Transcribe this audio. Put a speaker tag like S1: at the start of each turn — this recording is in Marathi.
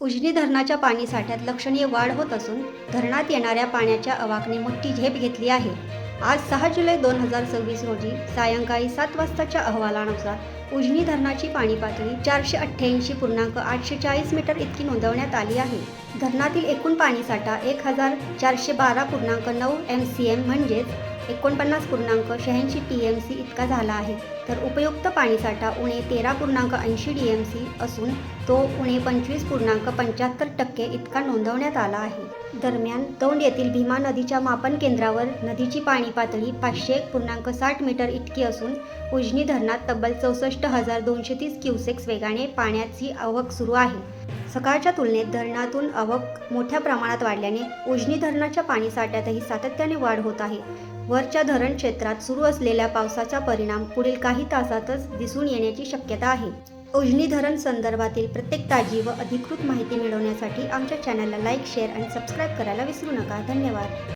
S1: उजनी धरणाच्या पाणीसाठ्यात लक्षणीय वाढ होत असून धरणात येणाऱ्या पाण्याच्या अवाकाने मोठी झेप घेतली आहे. आज 6 जुलै 2026 रोजी सायंकाळी 7 वाजताच्या अहवालानुसार उजनी धरणाची पाणी पातळी 488.840 मीटर इतकी नोंदवण्यात आली आहे. धरणातील एकूण पाणीसाठा 1012.9 MCM म्हणजेच 49.86 TMC इतका झाला आहे. तर उपयुक्त पाणीसाठा उणे 13.80 DMC असून तो उणे 25.75% इतका नोंदवण्यात आला आहे. दरम्यान दौंड येथील भीमा नदीच्या मापन केंद्रावर नदीची पाणी पातळी 501.60 मीटर इतकी असून उजनी धरणात तब्बल 64,230 क्युसेक्स वेगाने पाण्याची आवक सुरू आहे. सकाळच्या तुलनेत धरणातून आवक मोठ्या प्रमाणात वाढल्याने उजनी धरणाच्या पाणीसाठ्यातही सातत्याने वाढ होत आहे. वरच्या धरण क्षेत्रात सुरू असलेल्या पावसाचा परिणाम पुढील काही तासातच दिसून येण्याची शक्यता आहे. उजनी धरण संदर्भातील प्रत्येक ताजी व अधिकृत माहिती मिळवण्यासाठी आमच्या चॅनलला लाईक, शेअर आणि सबस्क्राईब करायला विसरू नका. धन्यवाद.